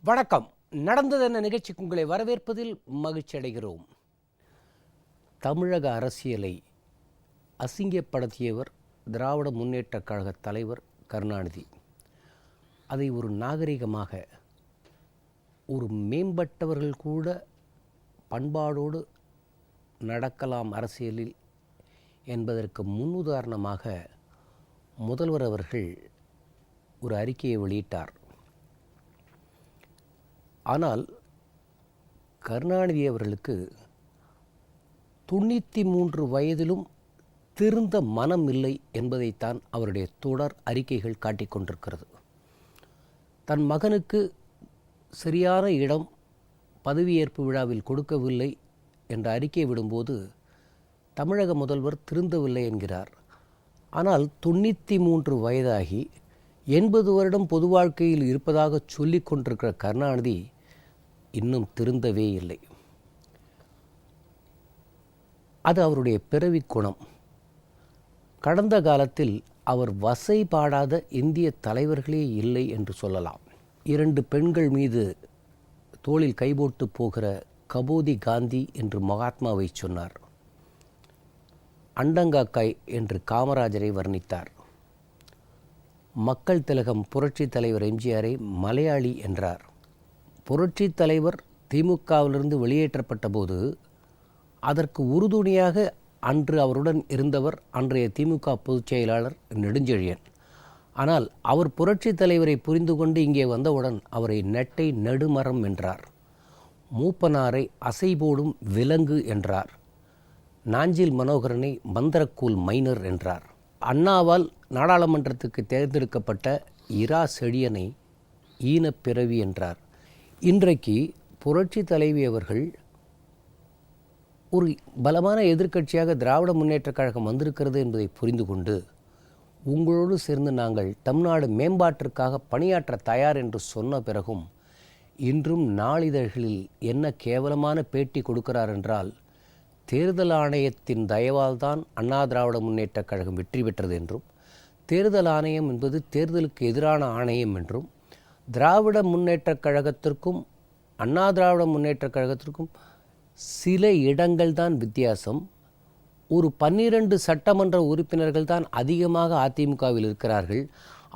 வணக்கம். நடந்தது என்ன நிகழ்ச்சிக்கு உங்களை வரவேற்பதில் மகிழ்ச்சி அடைகிறோம். தமிழக அரசியலை அசிங்கப்படுத்தியவர் திராவிட முன்னேற்றக் கழக தலைவர் கருணாநிதி. அதை ஒரு நாகரிகமாக, ஒரு மேம்பட்டவர்கள் கூட பண்பாடோடு நடக்கலாம் அரசியலில் என்பதற்கு முன்னுதாரணமாக முதல்வர் அவர்கள் ஒரு அறிக்கையை வெளியிட்டார். ஆனால் கருணாநிதி அவர்களுக்கு 93 வயதிலும் திருந்த மனம் இல்லை என்பதைத்தான் அவருடைய தொடர் அறிக்கைகள் காட்டிக்கொண்டிருக்கிறது. தன் மகனுக்கு சரியான இடம் பதவியேற்பு விழாவில் கொடுக்கவில்லை என்ற அறிக்கை விடும்போது தமிழக முதல்வர் திருந்தவில்லை என்கிறார். ஆனால் 93 வயதாகி 80 வருடம் பொது வாழ்க்கையில் இருப்பதாக சொல்லி கொண்டிருக்கிற கருணாநிதி இன்னும் திருந்தவே இல்லை. அது அவருடைய பிறவி குணம். கடந்த காலத்தில் அவர் வசைபாடாத இந்திய தலைவர்களே இல்லை என்று சொல்லலாம். 2 பெண்கள் மீது தோளில் கைபோட்டு போகிற கபோதி காந்தி என்று மகாத்மாவை சொன்னார். அண்டங்காக்காய் என்று காமராஜரை வர்ணித்தார். மக்கள் திலகம் புரட்சி தலைவர் எம்ஜிஆரை மலையாளி என்றார். புரட்சி தலைவர் திமுகவிலிருந்து வெளியேற்றப்பட்ட போது அதற்கு உறுதுணையாக அன்று அவருடன் இருந்தவர் அன்றைய திமுக பொதுச் செயலாளர் நெடுஞ்செழியன். ஆனால் அவர் புரட்சி தலைவரை புரிந்து கொண்டு இங்கே வந்தவுடன் அவரை நெட்டை நெடுமரம் என்றார். மூப்பனாரை அசைபோடும் விலங்கு என்றார். நாஞ்சில் மனோகரனை மந்திரக்கூல் மைனர் என்றார். அண்ணாவால் நாடாளுமன்றத்துக்கு தேர்ந்தெடுக்கப்பட்ட இரா செழியனை ஈனப்பிறவி என்றார். இன்றைக்கு புரட்சி தலைவி அவர்கள் ஒரு பலமான எதிர்க்கட்சியாக திராவிட முன்னேற்றக் கழகம் வந்திருக்கிறது என்பதை புரிந்து கொண்டு உங்களோடு சேர்ந்து நாங்கள் தமிழ்நாடு மேம்பாட்டிற்காக பணியாற்ற தயார் என்று சொன்ன பிறகும் இன்றும் நாளிதழ்களில் என்ன கேவலமான பேட்டி கொடுக்கிறார் என்றால், தேர்தல் ஆணையத்தின் தயவால் தான் அண்ணா திராவிட முன்னேற்றக் கழகம் வெற்றி பெற்றது என்றும், தேர்தல் ஆணையம் என்பது தேர்தலுக்கு எதிரான ஆணையம் என்றும், திராவிட முன்னேற்றக் கழகத்திற்கும் அண்ணா திராவிட முன்னேற்றக் கழகத்திற்கும் சில இடங்கள் தான் வித்தியாசம். ஒரு 12 சட்டமன்ற உறுப்பினர்கள் தான் அதிகமாக அதிமுகவில் இருக்கிறார்கள்.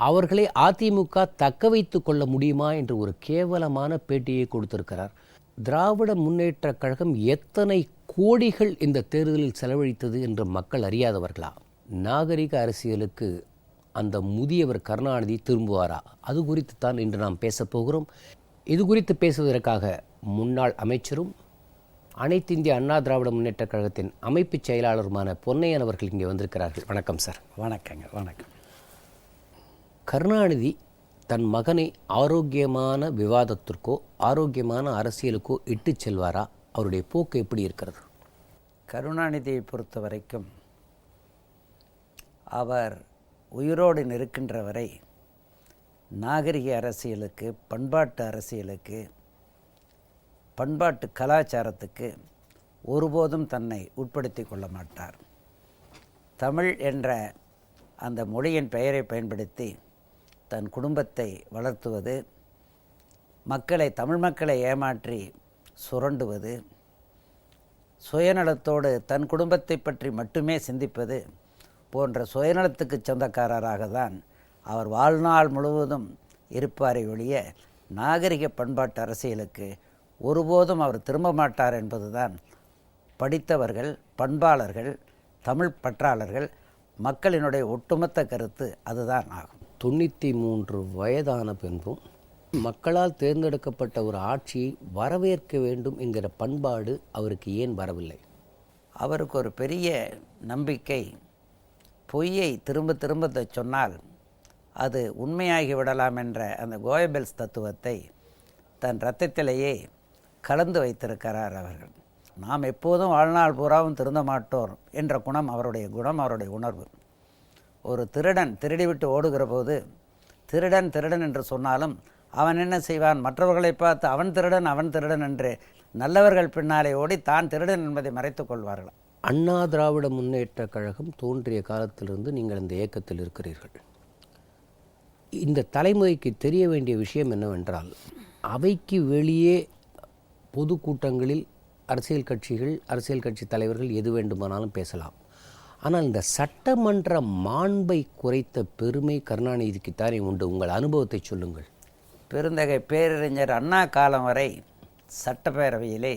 அவர்களை அதிமுக தக்க வைத்து கொள்ள முடியுமா என்று ஒரு கேவலமான பேட்டியை கொடுத்திருக்கிறார். திராவிட முன்னேற்றக் கழகம் எத்தனை கோடிகள் இந்த தேர்தலில் செலவழித்தது என்று மக்கள் அறியாதவர்களா? நாகரிக அரசியலுக்கு அந்த முதியவர் கருணாநிதி திரும்புவாரா? அது குறித்து தான் இன்று நாம் பேசப்போகிறோம். இது குறித்து பேசுவதற்காக முன்னாள் அமைச்சரும் அனைத்து இந்திய அண்ணா திராவிட முன்னேற்றக் கழகத்தின் அமைப்பு செயலாளருமான பொன்னையன் அவர்கள் இங்கே வந்திருக்கிறார்கள். வணக்கம் சார். வணக்கங்க. வணக்கம். கருணாநிதி தன் மகனை ஆரோக்கியமான விவாதத்திற்கோ ஆரோக்கியமான அரசியலுக்கோ இட்டு செல்வாரா? அவருடைய போக்கு எப்படி இருக்கிறது? கருணாநிதியை பொறுத்த வரைக்கும் அவர் உயிரோடு இருக்கின்ற வரை நாகரிக அரசியலுக்கு, பண்பாட்டு அரசியலுக்கு, பண்பாட்டு கலாச்சாரத்துக்கு ஒருபோதும் தன்னை உட்படுத்தி கொள்ள மாட்டார். தமிழ் என்ற அந்த மொழியின் பெயரை பயன்படுத்தி தன் குடும்பத்தை வளர்த்துவது, மக்களை, தமிழ் மக்களை ஏமாற்றி சுரண்டுவது, சுயநலத்தோடு தன் குடும்பத்தை பற்றி மட்டுமே சிந்திப்பது போன்ற சுயநலத்துக்கு சொந்தக்காரராக தான் அவர் வாழ்நாள் முழுவதும் இருப்பாரை ஒழிய நாகரிக பண்பாட்டு அரசியலுக்கு ஒருபோதும் அவர் திரும்ப மாட்டார் என்பதுதான் படித்தவர்கள், பண்பாளர்கள், தமிழ் பற்றாளர்கள், மக்களினுடைய ஒட்டுமொத்த கருத்து அதுதான் ஆகும். 93 வயதான பின்பும் மக்களால் தேர்ந்தெடுக்கப்பட்ட ஒரு ஆட்சியை வரவேற்க வேண்டும் என்கிற பண்பாடு அவருக்கு ஏன் வரவில்லை? அவருக்கு ஒரு பெரிய நம்பிக்கை, பொய்யை திரும்ப திரும்ப சொன்னால் அது உண்மையாகி விடலாம் என்ற அந்த கோயபெல்ஸ் தத்துவத்தை தன் இரத்தத்திலேயே கலந்து வைத்திருக்கிறார் அவர்கள். நாம் எப்போதும் வாழ்நாள் பூராவும் திருந்த மாட்டோம் என்ற குணம் அவருடைய குணம், அவருடைய உணர்வு. ஒரு திருடன் திருடிவிட்டு ஓடுகிற போது திருடன் திருடன் என்று சொன்னாலும் அவன் என்ன செய்வான்? மற்றவர்களை பார்த்து அவன் திருடன் என்று நல்லவர்கள் பின்னாலே ஓடி தான் திருடன் என்பதை மறைத்து கொள்வார்கள். அண்ணா திராவிட முன்னேற்றக் கழகம் தோன்றிய காலத்திலிருந்து நீங்கள் இந்த இயக்கத்தில் இருக்கிறீர்கள். இந்த தலைமுறைக்கு தெரிய வேண்டிய விஷயம் என்னவென்றால், அவைக்கு வெளியே பொதுக்கூட்டங்களில் அரசியல் கட்சிகள், அரசியல் கட்சி தலைவர்கள் எது வேண்டுமானாலும் பேசலாம். ஆனால் இந்த சட்டமன்ற மாண்பை குறைத்த பெருமை கருணாநிதிக்குத்தானே உண்டு. உங்கள் அனுபவத்தை சொல்லுங்கள். பெருந்தகை பேரறிஞர் அண்ணா காலம் வரை சட்டப்பேரவையிலே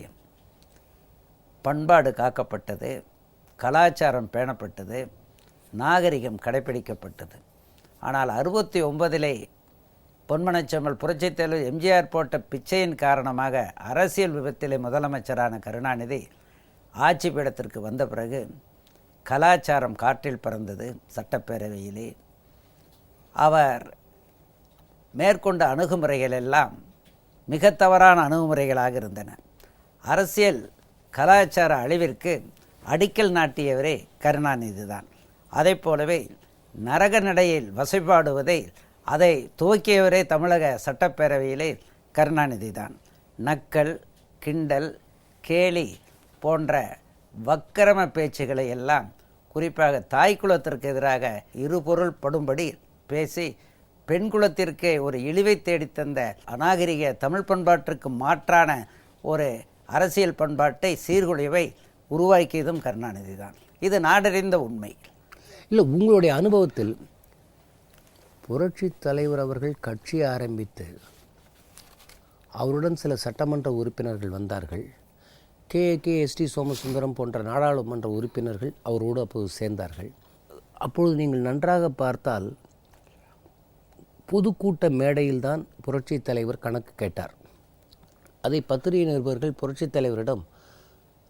பண்பாடு காக்கப்பட்டது, கலாச்சாரம் பேணப்பட்டது, நாகரிகம் கடைப்பிடிக்கப்பட்டது. ஆனால் 69 பொன்மனச்செம்மல் புரட்சித் தலைவர் எம்ஜிஆர் போட்ட பிச்சையின் காரணமாக அரசியல் விபத்திலே முதலமைச்சரான கருணாநிதி ஆட்சி பீடத்திற்கு வந்த பிறகு கலாச்சாரம் காற்றில் பறந்தது. சட்டப்பேரவையிலே அவர் மேற்கொண்ட அணுகுமுறைகள் எல்லாம் மிக தவறான அணுகுமுறைகளாக இருந்தன. அரசியல் கலாச்சார அழிவிற்கு அடிக்கல் நாட்டியவரே கருணாநிதி தான். அதை போலவே நரக நடையில் வசைபாடுவதை அதை துவக்கியவரே தமிழக சட்டப்பேரவையிலே கருணாநிதி தான். நக்கல், கிண்டல், கேலி போன்ற வக்கிரம பேச்சுகளை எல்லாம் குறிப்பாக தாய் குலத்திற்கு எதிராக இருபொருள் படும்படி பேசி பெண் குலத்திற்கே ஒரு இழிவை தேடித்தந்த அநாகரிக தமிழ் பண்பாட்டிற்கு மாற்றான ஒரு அரசியல் பண்பாட்டை, சீர்குலைவை உருவாக்கியதும் கருணாநிதி தான். இது நாடறிந்த உண்மை. இல்லை, உங்களுடைய அனுபவத்தில் புரட்சி தலைவர் அவர்கள் கட்சி ஆரம்பித்து அவருடன் சில சட்டமன்ற உறுப்பினர்கள் வந்தார்கள். எஸ்டி சோமசுந்தரம் போன்ற நாடாளுமன்ற உறுப்பினர்கள் அவரோடு அப்போது சேர்ந்தார்கள். அப்பொழுது நீங்கள் நன்றாக பார்த்தால் பொதுக்கூட்ட மேடையில்தான் புரட்சி தலைவர் கணக்கு கேட்டார். அதை பத்திரிகை நிருபர்கள் புரட்சி தலைவரிடம்,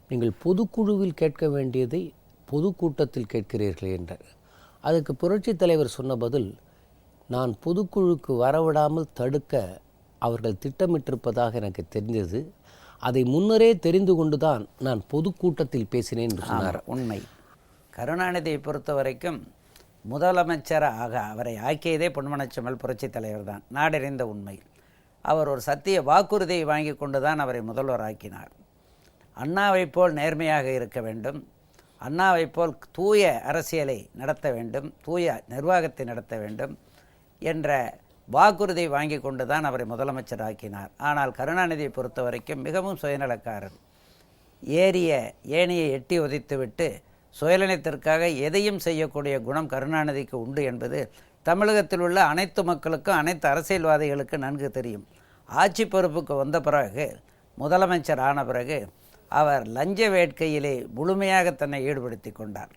நீங்கள் பொதுக்குழுவில் கேட்க வேண்டியதை பொதுக்கூட்டத்தில் கேட்கிறீர்கள் என்றார். அதுக்கு புரட்சி தலைவர் சொன்ன பதில், நான் பொதுக்குழுக்கு வரவிடாமல் தடுக்க அவர்கள் திட்டமிட்டிருப்பதாக எனக்கு தெரிந்தது. அதை முன்னரே தெரிந்து கொண்டுதான் நான் பொதுக்கூட்டத்தில் பேசினேன் என்று சொன்னார். உண்மை. கருணாநிதியை பொறுத்த வரைக்கும் முதலமைச்சராக அவரை ஆக்கியதே பொன்மனச்செம்மல் புரட்சி தலைவர் தான். நாடறிந்த உண்மை. அவர் ஒரு சத்திய வாக்குறுதியை வாங்கி கொண்டு தான் அவரை முதல்வர் ஆக்கினார். அண்ணாவைப் போல் நேர்மையாக இருக்க வேண்டும், அண்ணாவைப் போல் தூய அரசியலை நடத்த வேண்டும், தூய நிர்வாகத்தை நடத்த வேண்டும் என்ற வாக்குறுதியை வாங்கி கொண்டு தான் அவரை முதலமைச்சர் ஆக்கினார். ஆனால் கருணாநிதியை பொறுத்த வரைக்கும் மிகவும் சுயநலக்காரர். ஏணியை எட்டி உதைத்துவிட்டு சுயநலத்திற்காக எதையும் செய்யக்கூடிய குணம் கருணாநிதிக்கு உண்டு என்பது தமிழகத்தில் உள்ள அனைத்து மக்களுக்கும், அனைத்து அரசியல்வாதிகளுக்கும் நன்கு தெரியும். ஆட்சி பொறுப்புக்கு வந்த பிறகு, முதலமைச்சர் ஆன பிறகு அவர் லஞ்ச வேட்கையிலே முழுமையாக தன்னை ஈடுபடுத்தி கொண்டார்.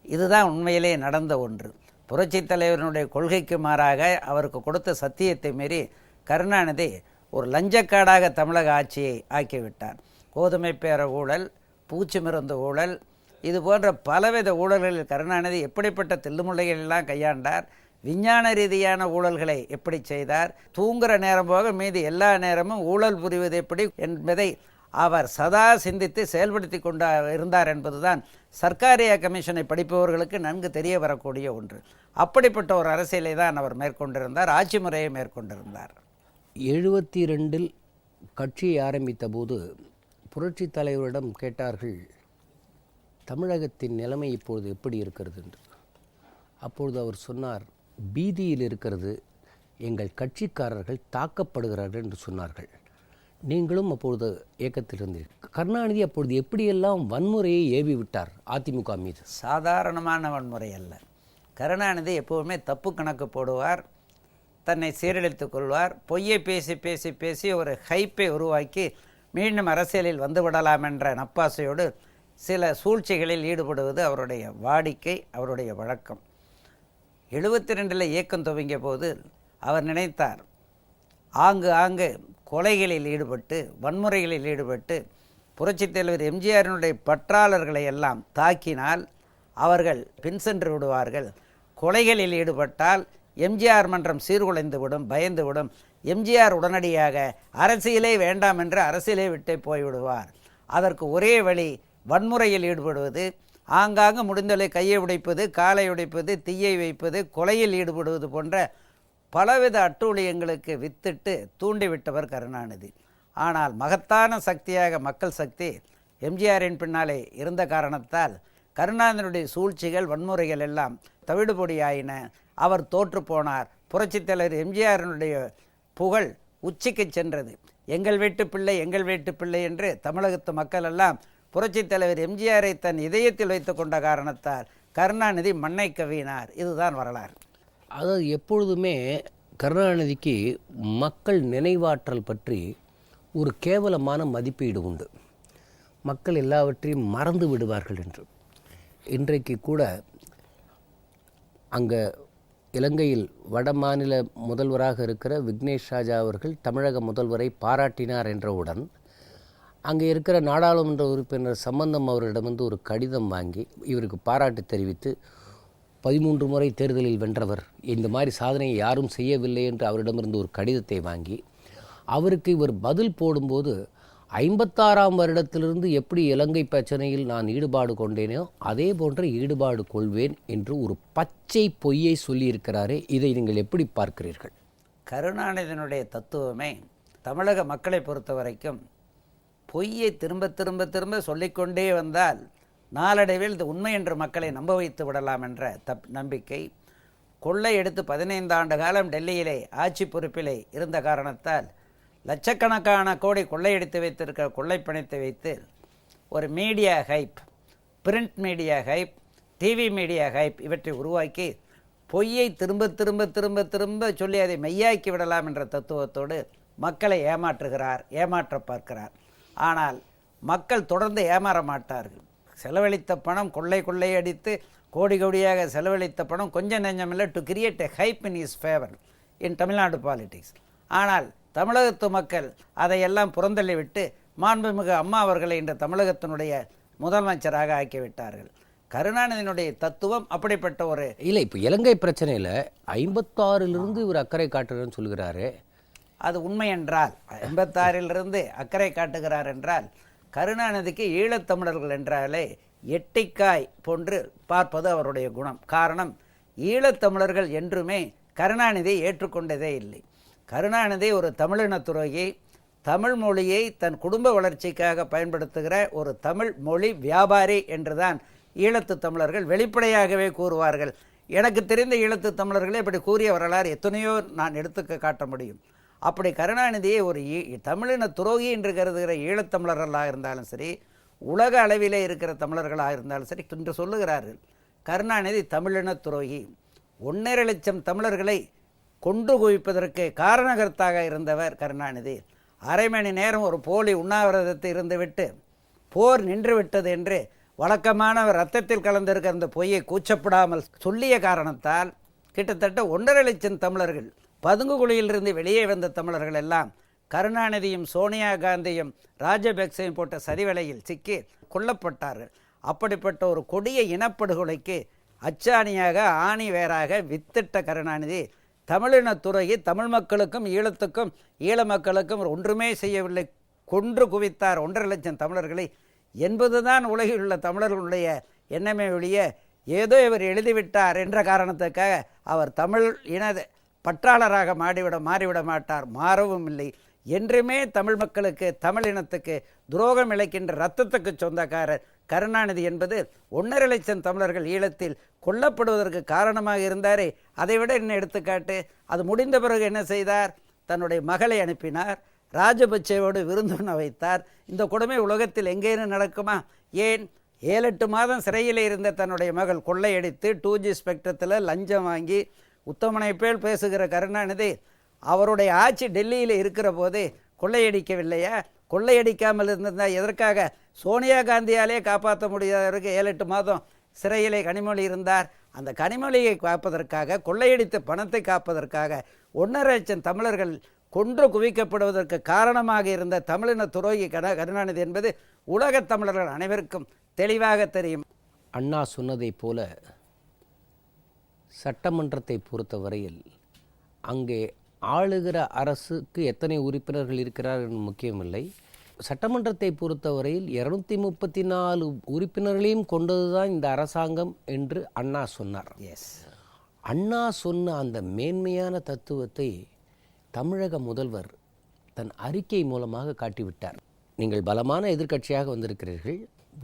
இதுதான் உண்மையிலே நடந்த ஒன்று. புரட்சித் தலைவருடைய கொள்கைக்கு மாறாக அவருக்கு கொடுத்த சத்தியத்தை மீறி கருணாநிதி ஒரு லஞ்சக்காடாக தமிழக ஆட்சியை ஆக்கிவிட்டார். கோதுமை பேர ஊழல், பூச்சி மருந்து ஊழல், இது போன்ற பலவித ஊழல்களில் கருணாநிதி எப்படிப்பட்ட தில்லுமுள்ளைகளெல்லாம் கையாண்டார், விஞ்ஞான ரீதியான ஊழல்களை எப்படி செய்தார், தூங்குகிற நேரம் போக மீது எல்லா நேரமும் ஊழல் புரிவது எப்படி என்பதை அவர் சதா சிந்தித்து செயல்படுத்தி கொண்டு இருந்தார் என்பதுதான் சர்க்காரியா கமிஷனை படிப்பவர்களுக்கு நன்கு தெரிய வரக்கூடிய ஒன்று. அப்படிப்பட்ட ஒரு அரசியலை தான் அவர் மேற்கொண்டிருந்தார், ஆட்சி முறையை மேற்கொண்டிருந்தார். 72 கட்சியை ஆரம்பித்த போது புரட்சி தலைவரிடம் கேட்டார்கள், தமிழகத்தின் நிலைமை இப்பொழுது எப்படி இருக்கிறது என்று. அப்பொழுது அவர் சொன்னார், பீதியில் இருக்கிறது, எங்கள் கட்சிக்காரர்கள் தாக்கப்படுகிறார்கள் என்று சொன்னார்கள். நீங்களும் அப்பொழுது இயக்கத்தில் இருந்தீர்கள். கருணாநிதி அப்பொழுது எப்படியெல்லாம் வன்முறையை ஏவி விட்டார் அதிமுக மீது? சாதாரணமான வன்முறை அல்ல. கருணாநிதி எப்போவுமே தப்பு கணக்கு போடுவார், தன்னை சீரழித்துக் கொள்வார், பொய்யை பேசி பேசி பேசி ஒரு ஹைப்பை உருவாக்கி மீண்டும் அரசியலில் வந்துவிடலாம் என்ற நப்பாசையோடு சில சூழ்ச்சிகளில் ஈடுபடுவது அவருடைய வாடிக்கை, அவருடைய வழக்கம். 72 இயக்கம் துவங்கிய போது அவர் நினைத்தார், ஆங்கு கொலைகளில் ஈடுபட்டு, வன்முறைகளில் ஈடுபட்டு புரட்சித் தலைவர் எம்ஜிஆரினுடைய பற்றாளர்களை எல்லாம் தாக்கினால் அவர்கள் பின் சென்று விடுவார்கள், கொலைகளில் ஈடுபட்டால் எம்ஜிஆர் மன்றம் சீர்குலைந்துவிடும், பயந்துவிடும், எம்ஜிஆர் உடனடியாக அரசியலே வேண்டாம் என்று அரசியலை விட்டு போய்விடுவார். அதற்கு ஒரே வழி வன்முறையில் ஈடுபடுவது, ஆங்காங்கு முடிந்தலை கையை உடைப்பது, காலை உடைப்பது, தீயை வைப்பது, கொலையில் ஈடுபடுவது போன்ற பலவித அட்டூழியங்களுக்கு வித்திட்டு தூண்டிவிட்டவர் கருணாநிதி. ஆனால் மகத்தான சக்தியாக மக்கள் சக்தி எம்ஜிஆரின் பின்னாலே இருந்த காரணத்தால் கருணாநிதியுடைய சூழ்ச்சிகள், வன்முறைகள் எல்லாம் தவிடுபொடியாயின. அவர் தோற்று போனார். புரட்சித் தலைவர் எம்ஜிஆரினுடைய புகழ் உச்சிக்கு சென்றது. எங்கள் வீட்டு பிள்ளை எங்கள் வீட்டு பிள்ளை என்று தமிழகத்து மக்கள் எல்லாம் புரட்சித் தலைவர் எம்ஜிஆரை தன் இதயத்தில் வைத்து கொண்ட காரணத்தால் கருணாநிதி மண்ணை கவ்வினார். இதுதான் வரலாறு. அதாவது எப்பொழுதுமே கருணாநிதிக்கு மக்கள் நினைவாற்றல் பற்றி ஒரு கேவலமான மதிப்பீடு உண்டு. மக்கள் எல்லாவற்றையும் மறந்து விடுவார்கள் என்று. இன்றைக்கு கூட அங்கே இலங்கையில் வட மாநில முதல்வராக இருக்கிற விக்னேஷ் ராஜா அவர்கள் தமிழக முதல்வரை பாராட்டினார் என்றவுடன் அங்கே இருக்கிற நாடாளுமன்ற உறுப்பினர் சம்பந்தம் அவரிடமிருந்து ஒரு கடிதம் வாங்கி இவருக்கு பாராட்டு தெரிவித்து 13 முறை தேர்தலில் வென்றவர், இந்த மாதிரி சாதனையை யாரும் செய்யவில்லை என்று அவரிடமிருந்து ஒரு கடிதத்தை வாங்கி அவருக்கு இவர் பதில் போடும்போது 56ஆம் வருடத்திலிருந்து எப்படி இலங்கை பிரச்சனையில் நான் ஈடுபாடு கொண்டேனோ அதே போன்ற ஈடுபாடு கொள்வேன் என்று ஒரு பச்சை பொய்யை சொல்லியிருக்கிறாரே, இதை நீங்கள் எப்படி பார்க்கிறீர்கள்? கருணாநிதியினுடைய தத்துவமே தமிழக மக்களை பொறுத்த வரைக்கும் பொய்யை திரும்ப திரும்ப திரும்ப சொல்லிக்கொண்டே வந்தால் நாளடைவில் இது உண்மை என்று மக்களை நம்ப வைத்து விடலாம் என்ற நம்பிக்கை. கொள்ளை எடுத்து 15 ஆண்டு காலம் டெல்லியிலே ஆட்சி பொறுப்பிலே இருந்த காரணத்தால் லட்சக்கணக்கான கோடி கொள்ளையடித்து வைத்திருக்கிற கொள்ளை பணத்தை வைத்து ஒரு media hype, print media hype, TV media hype இவற்றை உருவாக்கி பொய்யை திரும்ப திரும்ப திரும்ப திரும்ப சொல்லி அதை மெய்யாக்கி விடலாம் என்ற தத்துவத்தோடு மக்களை ஏமாற்றுகிறார், ஏமாற்ற பார்க்கிறார். ஆனால் மக்கள் தொடர்ந்து ஏமாற மாட்டார்கள். செலவழித்த பணம் கொள்ளையடித்து கோடி கோடியாக செலவழித்த பணம் கொஞ்சம் நெஞ்சமில்லை to create a hype in his favour in Tamil Nadu politics. ஆனால் தமிழகத்து மக்கள் அதையெல்லாம் புறந்தள்ளிவிட்டு மாண்புமிகு அம்மா அவர்களை இன்று தமிழகத்தினுடைய முதலமைச்சராக ஆக்கிவிட்டார்கள். கருணாநிதியினுடைய தத்துவம் அப்படிப்பட்ட ஒரு இல்லை. இப்போ இலங்கை பிரச்சனையில் 56லிருந்து இவர் அக்கறை காட்டுறேன்னு சொல்கிறாரு. அது உண்மை என்றால் 56லிருந்து அக்கறை காட்டுகிறார் என்றால் கருணாநிதிக்கு ஈழத்தமிழர்கள் என்றாலே எட்டிக்காய் போன்று பார்ப்பது அவருடைய குணம். காரணம், ஈழத்தமிழர்கள் என்றுமே கருணாநிதியை ஏற்றுக்கொண்டதே இல்லை. கருணாநிதி ஒரு தமிழின துரோகி, தமிழ் மொழியை தன் குடும்ப வளர்ச்சிக்காக பயன்படுத்துகிற ஒரு தமிழ் மொழி வியாபாரி என்றுதான் ஈழத்து தமிழர்கள் வெளிப்படையாகவே கூறுவார்கள். எனக்கு தெரிந்த ஈழத்து தமிழர்களே இப்படி கூறிய வரலாறு எத்தனையோ நான் எடுத்துக்க காட்ட முடியும். அப்படி கருணாநிதியை ஒரு தமிழின துரோகி என்று கருதுகிற ஈழத்தமிழர்களாக இருந்தாலும் சரி, உலக அளவிலே இருக்கிற தமிழர்களாக இருந்தாலும் சரி என்று சொல்லுகிறார்கள். கருணாநிதி தமிழின துரோகி. 1.5 லட்சம் தமிழர்களை கொன்று குவிப்பதற்கு காரணகர்த்தாக இருந்தவர் கருணாநிதி. அரை மணி நேரம் ஒரு போலி உண்ணாவிரதத்தை இருந்துவிட்டு போர் நின்றுவிட்டது என்று வழக்கமானவர் ரத்தத்தில் கலந்திருக்கிற அந்த பொய்யை கூச்சப்படாமல் சொல்லிய காரணத்தால் கிட்டத்தட்ட 1.5 லட்சம் தமிழர்கள் பதுங்குகுழியிலிருந்து வெளியே வந்த தமிழர்கள் எல்லாம் கருணாநிதியும் சோனியா காந்தியும் ராஜபக்சேயும் போட்ட சதிவலையில் சிக்கி கொல்லப்பட்டார்கள். அப்படிப்பட்ட ஒரு கொடிய இனப்படுகொலைக்கு அச்சாணியாக ஆணி வேறாக வித்திட்ட கருணாநிதி தமிழின துறையை தமிழ் மக்களுக்கும் ஈழத்துக்கும் ஈழ மக்களுக்கும் ஒன்றுமே செய்யவில்லை, கொன்று குவித்தார் 1.5 லட்சம் தமிழர்களை என்பதுதான் உலகில் உள்ள தமிழர்களுடைய எண்ணமே ஒழிய ஏதோ இவர் எழுதிவிட்டார் என்ற காரணத்துக்காக அவர் தமிழ் இன பற்றாளராக மாறிவிட மாட்டார், மாறவும் இல்லை. என்றுமே தமிழ் மக்களுக்கு தமிழ் இனத்துக்கு துரோகம் இழைக்கின்ற இரத்தத்துக்கு சொந்தக்காரர் கருணாநிதி என்பது 1.5 லட்சம் தமிழர்கள் ஈழத்தில் கொல்லப்படுவதற்கு காரணமாக இருந்தாரே, அதைவிட என்ன எடுத்துக்காட்டு? அது முடிந்த பிறகு என்ன செய்தார்? தன்னுடைய மகளை அனுப்பினார், ராஜபக்சேவோடு விருந்துண்ண வைத்தார். இந்த கொடுமை உலகத்தில் எங்கேயும் நடக்குமா? ஏன் 7-8 மாதம் சிறையில் இருந்த தன்னுடைய மகள் கொள்ளையடித்து 2G ஸ்பெக்ட்ரத்தில் லஞ்சம் வாங்கி உத்தமனை பேர் பேசுகிற கருணாநிதி அவருடைய ஆட்சி டெல்லியில் இருக்கிற போதே கொள்ளையடிக்கவில்லையா? கொள்ளையடிக்காமல் இருந்திருந்தால் எதற்காக சோனியா காந்தியாலே காப்பாற்ற முடியாதவருக்கு 7-8 மாதம் சிறையிலே கனிமொழி இருந்தார்? அந்த கனிமொழியை காப்பதற்காக, கொள்ளையடித்த பணத்தை காப்பதற்காக 1.5 லட்சம் தமிழர்கள் கொன்று குவிக்கப்படுவதற்கு காரணமாக இருந்த தமிழின துரோகி கருணாநிதி என்பது உலகத் தமிழர்கள் அனைவருக்கும் தெளிவாக தெரியும். அண்ணா சொன்னதைப் போல சட்டமன்றத்தை பொறுத்தவரையில் அங்கே ஆளுகிற அரசுக்கு எத்தனை உறுப்பினர்கள் இருக்கிறார் என்று முக்கியமில்லை. சட்டமன்றத்தை பொறுத்தவரையில் 234 உறுப்பினர்களையும் கொண்டதுதான் இந்த அரசாங்கம் என்று அண்ணா சொன்னார். அண்ணா சொன்ன அந்த மேன்மையான தத்துவத்தை தமிழக முதல்வர் தன் அறிக்கை மூலமாக காட்டிவிட்டார். நீங்கள் பலமான எதிர்க்கட்சியாக வந்திருக்கிறீர்கள்,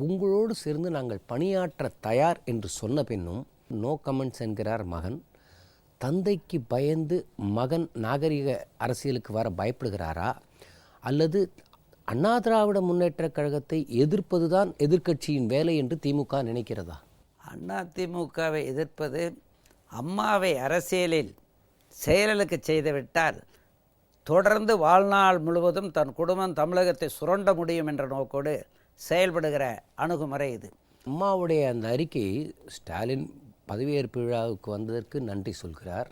உங்களோடு சேர்ந்து நாங்கள் பணியாற்ற தயார் என்று சொன்ன பின்னும் நோ கமெண்ட்ஸ் என்கிறார் மகன். தந்தைக்கு பயந்து மகன் நாகரிக அரசியலுக்கு வர பயப்படுகிறாரா, அல்லது அண்ணா திராவிட முன்னேற்றக் கழகத்தை எதிர்ப்பதுதான் எதிர்க்கட்சியின் வேலை என்று திமுக நினைக்கிறதா? அதிமுகவை எதிர்ப்பது அம்மாவை அரசியலில் செயலுக்கு செய்துவிட்டால் தொடர்ந்து வாழ்நாள் முழுவதும் தன் குடும்பம் தமிழகத்தை சுரண்ட முடியும் என்ற நோக்கோடு செயல்படுகிற அணுகுமுறை இது. அம்மாவுடைய அந்த அறிக்கை ஸ்டாலின் பதவியேற்பு விழாவுக்கு வந்ததற்கு நன்றி சொல்கிறார்.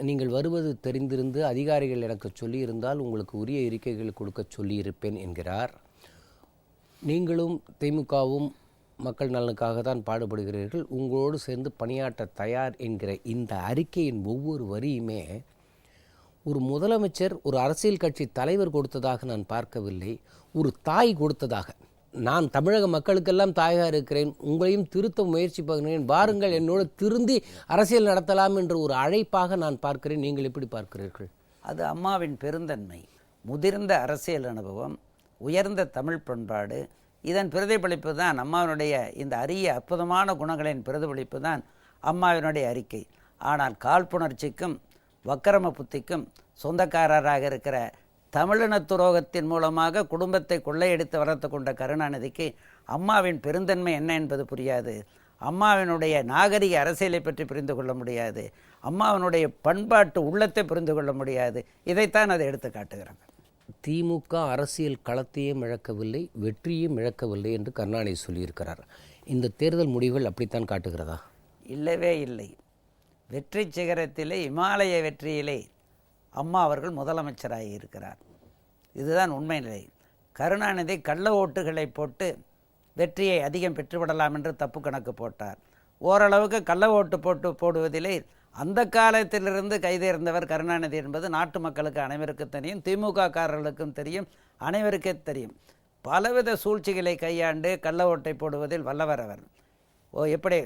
நீங்கள் வருவது தெரிந்திருந்து அதிகாரிகள் எனக்கு சொல்லியிருந்தால் உங்களுக்கு உரிய அறிக்கைகள் கொடுக்க சொல்லியிருப்பேன் என்கிறார். நீங்களும் திமுகவும் மக்கள் நலனுக்காக தான் பாடுபடுகிறீர்கள், உங்களோடு சேர்ந்து பணியாற்ற தயார் என்கிற இந்த அறிக்கையின் ஒவ்வொரு வரியுமே ஒரு முதலமைச்சர், ஒரு அரசியல் கட்சி தலைவர் கொடுத்ததாக நான் பார்க்கவில்லை, ஒரு தாய் கொடுத்ததாக. நான் தமிழக மக்களுக்கெல்லாம் தாயாக இருக்கிறேன், உங்களையும் திருத்த முயற்சி பண்ணுகிறேன், வாருங்கள் என்னோடு திருந்தி அரசியல் நடத்தலாம் என்ற ஒரு அழைப்பாக நான் பார்க்கிறேன். நீங்கள் எப்படி பார்க்கிறீர்கள்? அது அம்மாவின் பெருந்தன்மை, முதிர்ந்த அரசியல் அனுபவம், உயர்ந்த தமிழ் பண்பாடு, இதன் பிரதிபலிப்பு தான் அம்மாவினுடைய இந்த அரிய அற்புதமான குணங்களின் பிரதிபலிப்பு தான் அம்மாவினுடைய அறிக்கை. ஆனால் காழ்ப்புணர்ச்சிக்கும் வக்கரம புத்திக்கும் சொந்தக்காரராக இருக்கிற தமிழின துரோகத்தின் மூலமாக குடும்பத்தை கொள்ளையடித்து வளர்த்து கொண்ட கருணாநிதிக்கு அம்மாவின் பெருந்தன்மை என்ன என்பது புரியாது, அம்மாவினுடைய நாகரிக அரசியலை பற்றி புரிந்து கொள்ள முடியாது, அம்மாவினுடைய பண்பாட்டு உள்ளத்தை புரிந்து கொள்ள முடியாது. இதைத்தான் அதை எடுத்து காட்டுகிறாங்க. திமுக அரசியல் களத்தையும் இழக்கவில்லை, வெற்றியும் இழக்கவில்லை என்று கருணாநிதி சொல்லியிருக்கிறார். இந்த தேர்தல் முடிவுகள் அப்படித்தான் காட்டுகிறதா? இல்லவே இல்லை. வெற்றி சிகரத்திலே, இமாலய வெற்றியிலே அம்மா அவர்கள் முதலமைச்சராகி இருக்கிறார். இதுதான் உண்மை நிலை. கருணாநிதி கள்ள ஓட்டுகளை போட்டு வெற்றியை அதிகம் பெற்றுவிடலாம் என்று தப்பு கணக்கு போட்டார். ஓரளவுக்கு கள்ள ஓட்டு போடுவதிலே அந்த காலத்திலிருந்து கைதேர்ந்தவர் கருணாநிதி என்பது நாட்டு மக்களுக்கு அனைவருக்கும் தெரியும், திமுக காரர்களுக்கும் தெரியும், அனைவருக்கே தெரியும். பலவித சூழ்ச்சிகளை கையாண்டு கள்ள ஓட்டை போடுவதில் வல்லவர் அவர். எப்படி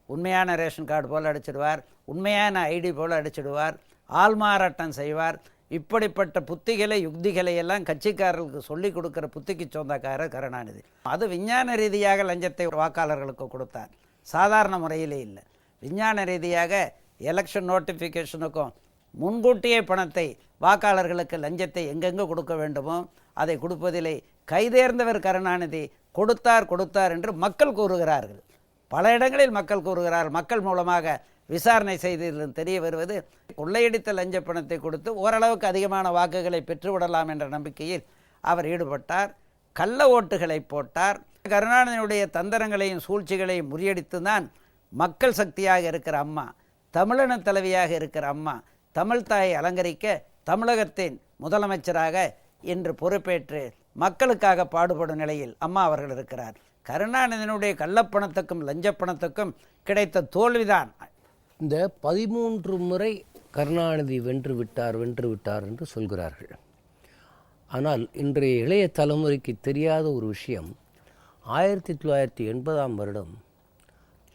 உண்மையான ரேஷன் கார்டு போல் அடிச்சிடுவார், உண்மையான ஐடி போல் அடிச்சிடுவார், ஆள்மாறாட்டம் செய்வார். இப்படிப்பட்ட புத்திகளை யுக்திகளை எல்லாம் கட்சிக்காரர்களுக்கு சொல்லிக் கொடுக்குற புத்திக்கு சொந்தக்காரர் கருணாநிதி. அது விஞ்ஞான ரீதியாக லஞ்சத்தை வாக்காளர்களுக்கு கொடுத்தார், சாதாரண முறையிலே இல்லை. விஞ்ஞான ரீதியாக எலெக்ஷன் நோட்டிஃபிகேஷனுக்கும் முன்கூட்டியே பணத்தை வாக்காளர்களுக்கு லஞ்சத்தை எங்கெங்கே கொடுக்க வேண்டுமோ அதை கொடுப்பதிலே கைதேர்ந்தவர் கருணாநிதி. கொடுத்தார் என்று மக்கள் கூறுகிறார்கள், பல இடங்களில் மக்கள் கூறுகிறார்கள். மக்கள் மூலமாக விசாரணை செய்ததில் தெரிய வருவது, கொள்ளையடித்த லஞ்ச பணத்தை கொடுத்து ஓரளவுக்கு அதிகமான வாக்குகளை பெற்றுவிடலாம் என்ற நம்பிக்கையில் அவர் ஈடுபட்டார். கள்ள ஓட்டுகளை போட்டார். கருணாநிதியுடைய தந்திரங்களையும் சூழ்ச்சிகளையும் முறியடித்து தான் மக்கள் சக்தியாக இருக்கிற அம்மா, தமிழின தலைவியாக இருக்கிற அம்மா, தமிழ் தாயை அலங்கரிக்க தமிழகத்தின் முதலமைச்சராக இன்று பொறுப்பேற்று மக்களுக்காக பாடுபடும் நிலையில் அம்மா அவர்கள் இருக்கிறார். கருணாநிதியினுடைய கள்ளப்பணத்துக்கும் லஞ்சப்பணத்துக்கும் கிடைத்த தோல்விதான். இந்த 13 முறை கருணாநிதி வென்று விட்டார் என்று சொல்கிறார்கள். ஆனால் இன்றைய இளைய தலைமுறைக்கு தெரியாத ஒரு விஷயம், 1980ஆம் வருடம்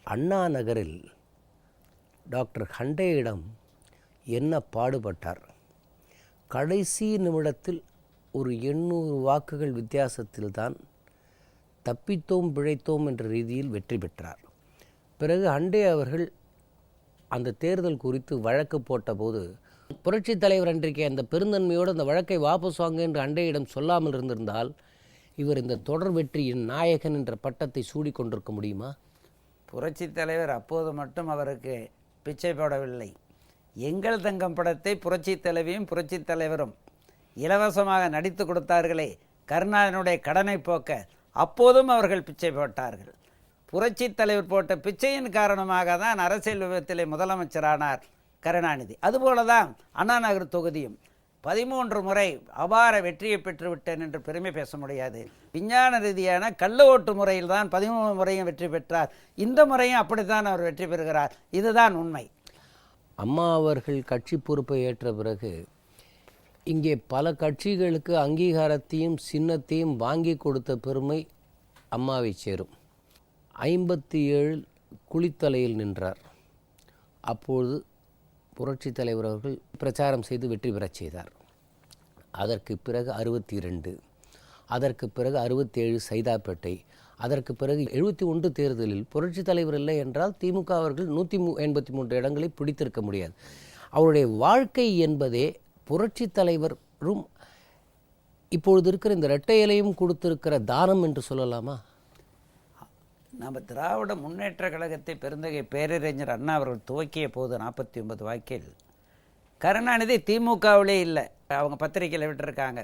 அண்ணா நகரில் டாக்டர் ஹண்டேயிடம் என்ன பாடுபட்டார். கடைசி நிமிடத்தில் ஒரு 800 வாக்குகள் வித்தியாசத்தில்தான் தப்பித்தோம் பிழைத்தோம் என்ற ரீதியில் வெற்றி பெற்றார். பிறகு ஹண்டே அவர்கள் அந்த தேர்தல் குறித்து வழக்கு போட்டபோது புரட்சித் தலைவர் அன்றைக்கு அந்த பெருந்தன்மையோடு அந்த வழக்கை வாபஸ் வாங்க என்று ஹண்டேயிடம் சொல்லாமல் இருந்திருந்தால் இவர் இந்த தொடர் வெற்றியின் நாயகன் என்ற பட்டத்தை சூடிக்கொண்டிருக்க முடியுமா? புரட்சித் தலைவர் அப்போது மட்டும் அவருக்கு பிச்சை போடவில்லை. எங்கள் தங்கம் படத்தை புரட்சித் தலைவியும் புரட்சித் தலைவரும் இலவசமாக நடித்து கொடுத்தார்களே, கருணாநிதியினுடைய கடனை போக்க, அப்போதும் அவர்கள் பிச்சை போட்டார்கள். புரட்சித் தலைவர் போட்ட பிச்சையின் காரணமாக தான் அரசியல் விபத்திலே முதலமைச்சரானார் கருணாநிதி. அதுபோல தான் அண்ணா நகர் தொகுதியும் 13 முறை அபார வெற்றியை பெற்றுவிட்டேன் என்று பெருமை பேச முடியாது. விஞ்ஞான ரீதியான கள்ள ஓட்டு முறையில் தான் 13 முறையும் வெற்றி பெற்றார். இந்த முறையும் அப்படித்தான் அவர் வெற்றி பெறுகிறார். இதுதான் உண்மை. அம்மா அவர்கள் கட்சி பொறுப்பை ஏற்ற பிறகு இங்கே பல கட்சிகளுக்கு அங்கீகாரத்தையும் சின்னத்தையும் வாங்கி கொடுத்த பெருமை அம்மாவை சேரும். 57 குளித்தலையில் நின்றார். அப்பொழுது புரட்சித் தலைவர் அவர்கள் பிரச்சாரம் செய்து வெற்றி பெறச் செய்தார். அதற்கு பிறகு 62, அதற்கு பிறகு 67 சைதாப்பேட்டை, அதற்கு பிறகு 71 தேர்தலில் புரட்சித் தலைவர் இல்லை என்றால் திமுக அவர்கள் 183 இடங்களை பிடித்திருக்க முடியாது. அவருடைய வாழ்க்கை என்பதே புரட்சித் தலைவரும் இப்பொழுது இருக்கிற இந்த இரட்டை இலையும் கொடுத்திருக்கிற தானம் என்று சொல்லலாமா? நம்ம திராவிட முன்னேற்ற கழகத்தை பெருந்தகை பேரறிஞர் அண்ணா அவர்கள் துவக்கிய போது 49 வாக்கில் கருணாநிதி திமுகவிலே இல்லை. அவங்க பத்திரிகையில் விட்டுருக்காங்க,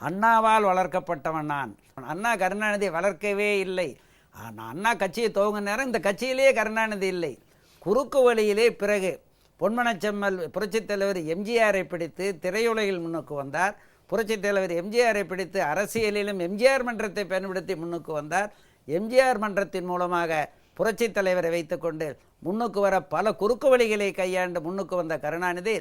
அண்ணாவால் வளர்க்கப்பட்டவன் நான். அண்ணா கருணாநிதி வளர்க்கவே இல்லை. ஆனால் அண்ணா கட்சியை துவங்க நேரம் இந்த கட்சியிலேயே கருணாநிதி இல்லை. குறுக்கு வழியிலே பிறகு பொன்மனச்செம்மல் புரட்சித் தலைவர் எம்ஜிஆரை பிடித்து திரையுலகில் முன்னுக்கு வந்தார். புரட்சித் தலைவர் எம்ஜிஆரை பிடித்து அரசியலிலும் எம்ஜிஆர் மன்றத்தை பயன்படுத்தி முன்னுக்கு வந்தார். எம்ஜிஆர் மன்றத்தின் மூலமாக புரட்சித் தலைவரை வைத்துக்கொண்டு முன்னுக்கு வர பல குறுக்கு வழிகளை கையாண்டு முன்னுக்கு வந்த கருணாநிதி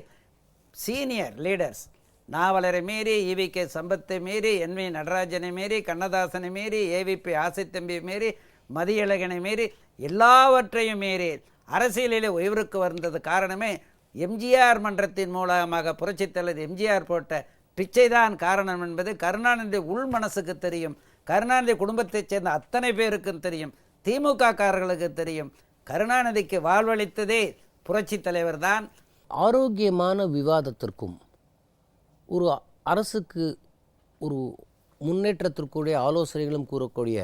சீனியர் லீடர்ஸ் நாவலரை மீறி, ஈவிகே சம்பத்தை மீறி, என்வி நடராஜனை மீறி, கண்ணதாசனை மீறி, ஏவிபி ஆசைத்தம்பி மீறி, மதியழகனை மீறி, எல்லாவற்றையும் மீறி அரசியலிலே உயர்வுக்கு வந்தது காரணமே எம்ஜிஆர் மன்றத்தின் மூலமாக புரட்சித் தலைவர் எம்ஜிஆர் போட்ட பிச்சைதான் காரணம் என்பது கருணாநிதி உள் மனசுக்கு தெரியும். கருணாநிதி குடும்பத்தைச் சேர்ந்த அத்தனை பேருக்கும் தெரியும். திமுக காரர்களுக்கு தெரியும். கருணாநிதிக்கு வாழ்வளித்ததே புரட்சித் தலைவர் தான். ஆரோக்கியமான விவாதத்திற்கும் ஒரு அரசுக்கு ஒரு முன்னேற்றத்திற்குரிய ஆலோசனைகளும் கூறக்கூடிய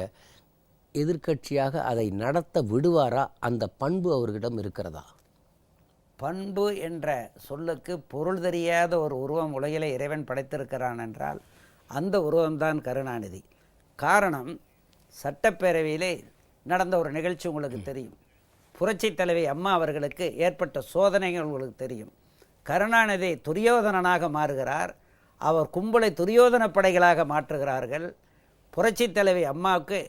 எதிர்க்கட்சியாக அதை நடத்த விடுவாரா? அந்த பண்பு அவர்களிடம் இருக்கிறதா? பண்பு என்ற சொல்லுக்கு பொருள் தெரியாத ஒரு உருவம் உலகிலே இறைவன் படைத்திருக்கிறான் என்றால் அந்த உருவம்தான் கருணாநிதி. காரணம், சட்டப்பேரவையிலே நடந்த ஒரு நிகழ்ச்சி உங்களுக்கு தெரியும். புரட்சித் தலைவி அம்மா அவர்களுக்கு ஏற்பட்ட சோதனைகள் உங்களுக்கு தெரியும். கருணாநிதி துரியோதனனாக மாறுகிறார். அவர் கும்பலை துரியோதன படைகளாக மாற்றுகிறார்கள். புரட்சித் தலைவி அம்மாவுக்கு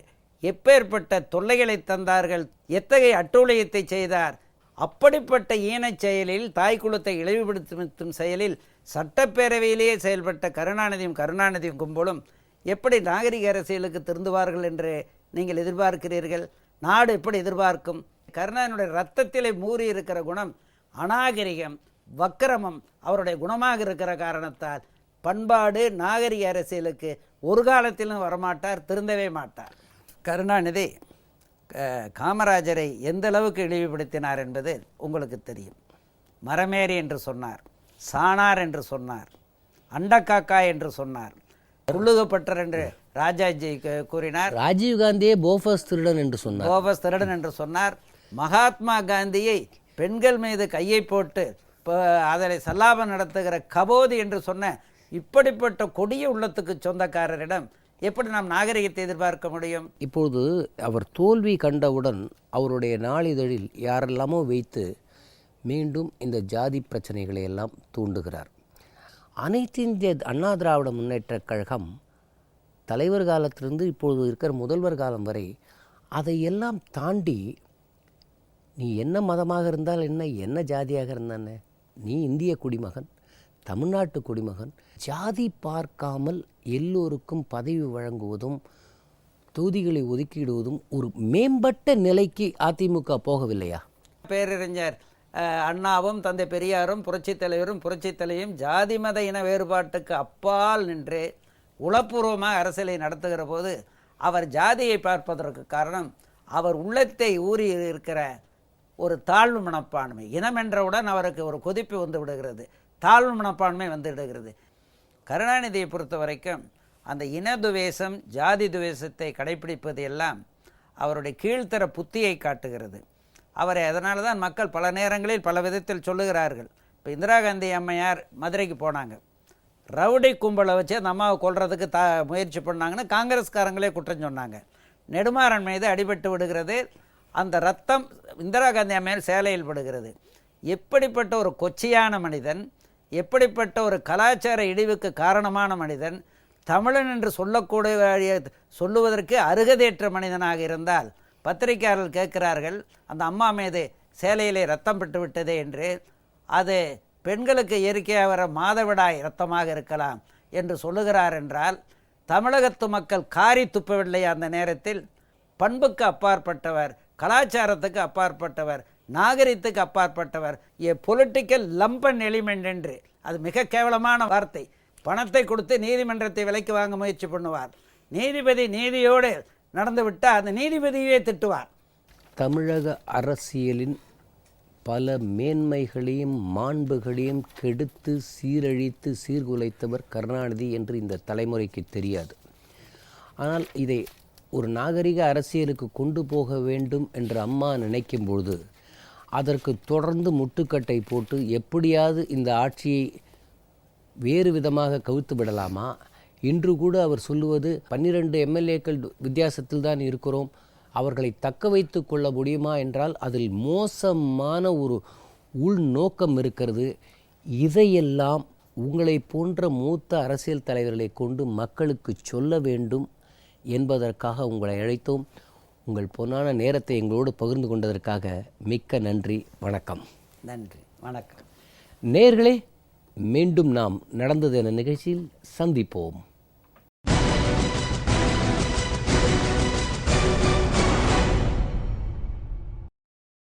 எப்பேற்பட்ட தொல்லைகளை தந்தார்கள், எத்தகைய அட்டூழியத்தை செய்தார். அப்படிப்பட்ட ஈனச் செயலில், தாய் குலத்தை இழிவுபடுத்தும் செயலில் சட்டப்பேரவையிலேயே செயல்பட்ட கருணாநிதியும் கும்பலும் எப்படி நாகரிக அரசியலுக்கு திருந்துவார்கள் என்று நீங்கள் எதிர்பார்க்கிறீர்கள்? நாடு எப்படி எதிர்பார்க்கும்? கருணாநிதியுடைய இரத்தத்திலே மூறி இருக்கிற குணம் அநாகரிகம், வக்கிரமம் அவருடைய குணமாக இருக்கிற காரணத்தால் பண்பாடு நாகரிக அரசியலுக்கு ஒரு காலத்திலும் வரமாட்டார், திருந்தவே மாட்டார். கருணாநிதி காமராஜரை எந்த அளவுக்கு இழிவுபடுத்தினார் என்பது உங்களுக்கு தெரியும். மரமேறி என்று சொன்னார், சாணார் என்று சொன்னார், அண்டக்காக்கா என்று சொன்னார், உருளுகப்பட்டர் என்று ராஜாஜி கூறினார். ராஜீவ்காந்தியே போஃபர்ஸ் திருடன் என்று சொன்னார். போஃபர்ஸ் திருடன் என்று சொன்னார். மகாத்மா காந்தியை பெண்கள் மீது கையை போட்டு அதனை சல்லாபம் நடத்துகிற கபோதி என்று சொன்ன இப்படிப்பட்ட கொடிய உள்ளத்துக்கு சொந்தக்காரரிடம் எப்படி நாம் நாகரிகத்தை எதிர்பார்க்க முடியும்? இப்பொழுது அவர் தோல்வி கண்டவுடன் அவருடைய நாளிதழில் யாரெல்லாமோ வைத்து மீண்டும் இந்த ஜாதி பிரச்சனைகளை எல்லாம் தூண்டுகிறார். அனைத்து இந்திய அண்ணா திராவிட முன்னேற்றக் கழகம் தலைவர் காலத்திலிருந்து இப்பொழுது இருக்கிற முதல்வர் காலம் வரை அதையெல்லாம் தாண்டி நீ என்ன மதமாக இருந்தால் என்ன ஜாதியாக இருந்தானே, நீ இந்திய குடிமகன், தமிழ்நாட்டு குடிமகன், ஜாதி பார்க்காமல் எல்லோருக்கும் பதவி வழங்குவதும் தொகுதிகளை ஒதுக்கிடுவதும் ஒரு மேம்பட்ட நிலைக்கு அதிமுக போகவில்லையா? பேரறிஞர் அண்ணாவும் தந்தை பெரியாரும் புரட்சித் தலைவியும் ஜாதி மத இன வேறுபாட்டுக்கு அப்பால் நின்று உளப்பூர்வமாக அரசியலை நடத்துகிற போது அவர் ஜாதியை பார்ப்பதற்கு காரணம் அவர் உள்ளத்தை ஊறி இருக்கிற ஒரு தாழ்வு மனப்பான்மை. இனம் என்றவுடன் அவருக்கு ஒரு கொதிப்பு வந்து விடுகிறது, தாழ்வு மனப்பான்மை வந்து விடுகிறது. கருணாநிதியை பொறுத்த வரைக்கும் அந்த இன துவேஷம், ஜாதி துவேஷத்தை கடைப்பிடிப்பது எல்லாம் அவருடைய கீழ்த்தர புத்தியை காட்டுகிறது. அவரை அதனால தான் மக்கள் பல நேரங்களில் பல விதத்தில் சொல்லுகிறார்கள். இப்போ இந்திரா காந்தி அம்மையார் மதுரைக்கு போனாங்க, ரவுடி கும்பலை வச்சு அந்த அம்மாவை கொல்றதுக்கு முயற்சி பண்ணாங்கன்னு காங்கிரஸ்காரங்களே குற்றம் சொன்னாங்க. நெடுமாறன் மீது அடிபட்டு விடுகிறது, அந்த ரத்தம் இந்திரா காந்தி அம்மையார் சேலையில் படுகிறது. எப்படிப்பட்ட ஒரு கொச்சையான மனிதன், எப்படிப்பட்ட ஒரு கலாச்சார இடிவுக்கு காரணமான மனிதன், தமிழன் என்று சொல்லுவதற்கு அருகதையற்ற மனிதனாக இருந்தால் பத்திரிகையாளர்கள் கேட்கிறார்கள், அந்த அம்மா மீது சேலையிலே ரத்தம் பட்டு விட்டதே என்று. அது பெண்களுக்கு இயற்கையாக வர மாதவிடாய் இரத்தமாக இருக்கலாம் என்று சொல்லுகிறார் என்றால் தமிழகத்து மக்கள் காரி துப்பவில்லை. அந்த நேரத்தில் பண்புக்கு அப்பாற்பட்டவர், கலாச்சாரத்துக்கு அப்பாற்பட்டவர், நாகரிகத்துக்கு அப்பாற்பட்டவர், ஏ பொலிட்டிக்கல் லம்பன் எலிமெண்ட் என்று, அது மிக கேவலமான வார்த்தை. பணத்தை கொடுத்து நீதிமன்றத்தை விலைக்கு வாங்க முயற்சி பண்ணுவார். நீதிபதி நீதியோடு நடந்துவிட்டால் அந்த நீதிபதியே திட்டுவார். தமிழக அரசியலின் பல மேன்மைகளையும் மாண்புகளையும் கெடுத்து சீரழித்து சீர்குலைத்தவர் கருணாநிதி என்று இந்த தலைமுறைக்கு தெரியாது. ஆனால் இதை ஒரு நாகரிக அரசியலுக்கு கொண்டு போக வேண்டும் என்று அம்மா நினைக்கும் பொழுது அதற்கு தொடர்ந்து முட்டுக்கட்டை போட்டு எப்படியாவது இந்த ஆட்சியை வேறு விதமாக கவிழ்த்து விடலாமா? இன்று கூட அவர் சொல்லுவது 12 எம்எல்ஏக்கள் வித்தியாசத்தில் தான் இருக்கிறோம், அவர்களை தக்க வைத்து கொள்ள முடியுமா என்றால் அதில் மோசமான ஒரு உள்நோக்கம் இருக்கிறது. இதையெல்லாம் உங்களை போன்ற மூத்த அரசியல் தலைவர்களை கொண்டு மக்களுக்கு சொல்ல வேண்டும் என்பதற்காக உங்களை அழைத்தோம். உங்கள் பொன்னான நேரத்தை எங்களோடு பகிர்ந்து கொண்டதற்காக மிக்க நன்றி. வணக்கம். நன்றி, வணக்கம். நேயர்களே, மீண்டும் நாம் நடந்தது என நிகழ்ச்சியில் சந்திப்போம்.